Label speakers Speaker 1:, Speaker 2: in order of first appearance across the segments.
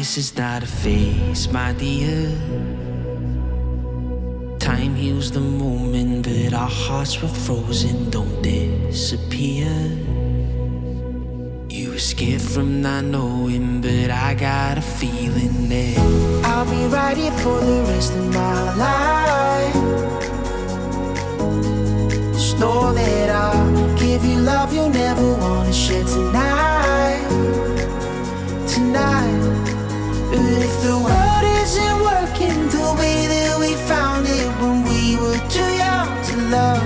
Speaker 1: this is not a phase, my dear. Time heals the moment, but our hearts were frozen, don't disappear. You were scared from not knowing, but I got a feeling that I'll be right here for the rest of my life. Just know that I'll give you love you'll never wanna share tonight. Tonight. But if the world isn't working the way that we found it when we were too young to love,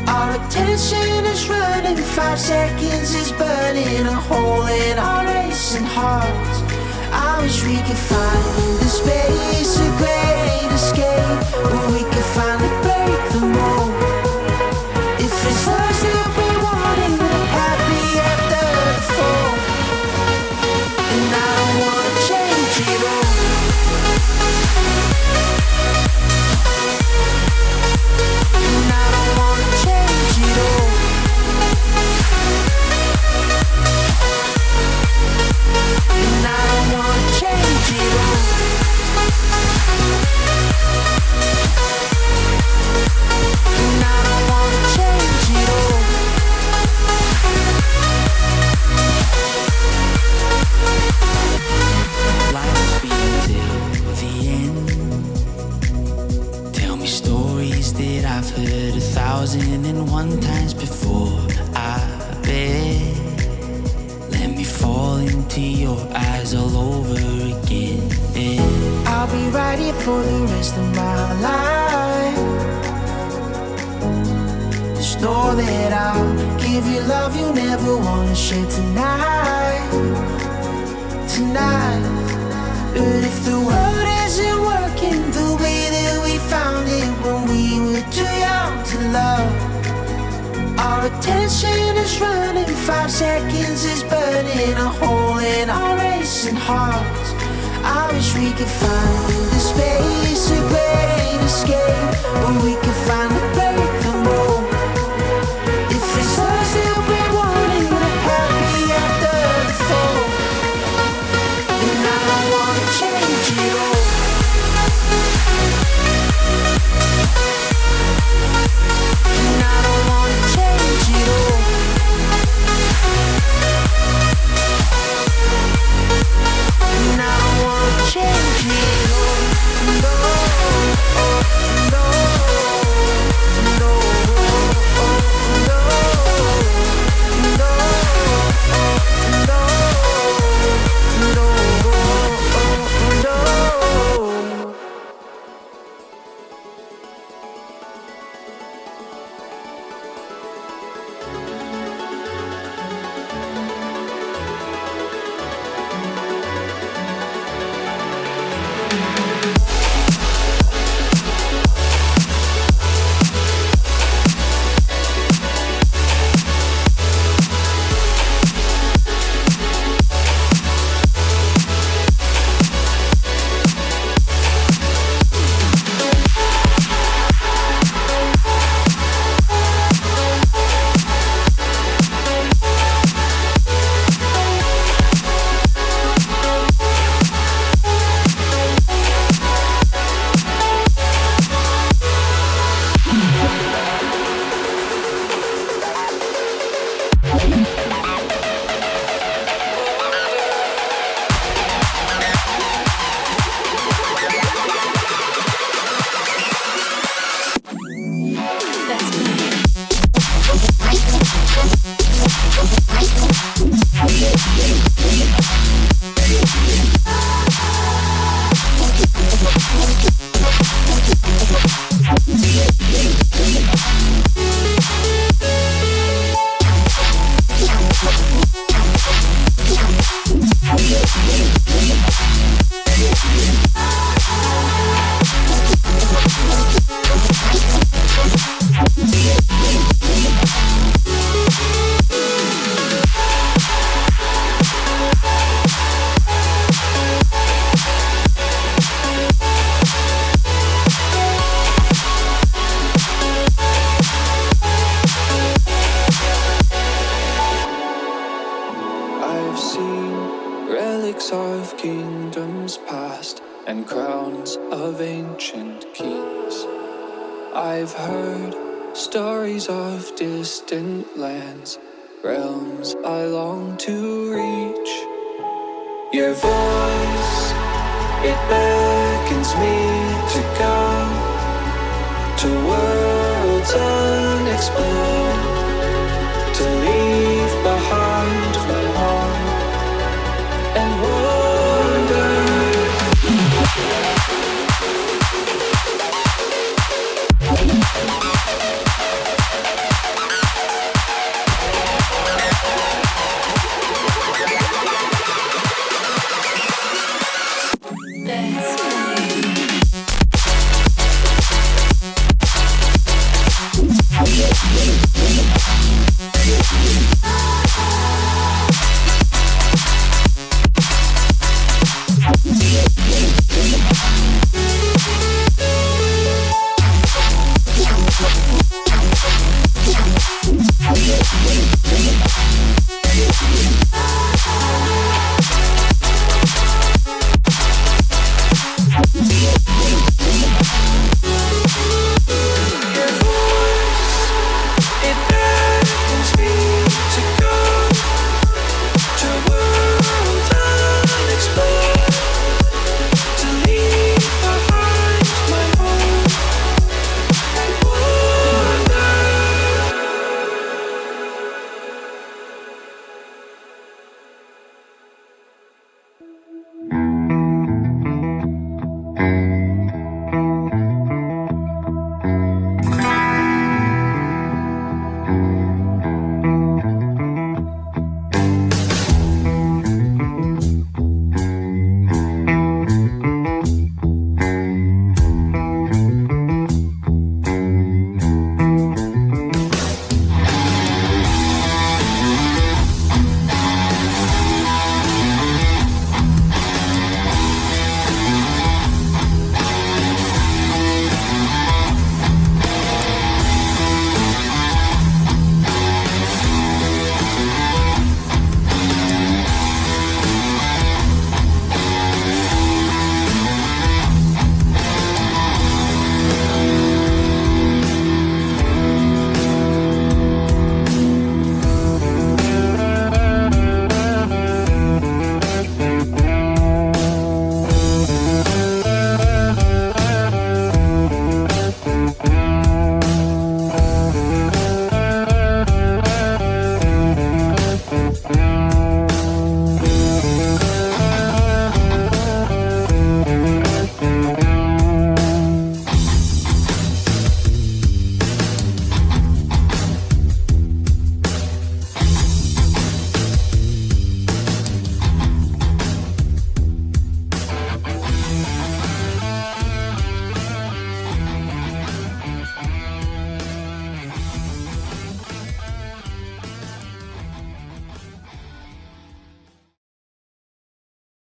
Speaker 1: our attention is running, 5 seconds is burning a hole in our racing hearts. I wish we could find the space, a great escape, where we could finally break the mold. If it's us that we wanted, happy after the fall. And I don't wanna change it all. And I don't wanna change it all. And I don't wanna change it all. And I don't wanna change it all. Life will be till the end. Tell me stories that I've heard 1,001 times before. I bet. Let me fall into your eyes all over again. I'll be right here for the rest of my life. Just know that I'll give you love you'll never wanna share tonight. Tonight. But if the world isn't working the way that we found it when we were too young to love, our attention is running, 5 seconds is burning a hole in our racing hearts. I wish we could find the space, a great escape, where we could finally break the mold. If it's us that we wanted, we're happy after the fall. And I don't wanna change it all. And I don't wanna change it all. And I don't wanna change it all. No, no.
Speaker 2: and crowns of ancient keys. I've heard stories of distant lands, realms I long to reach. Your voice, it beckons me to go to worlds unexplored, to leave behind my home and wander.
Speaker 1: Let's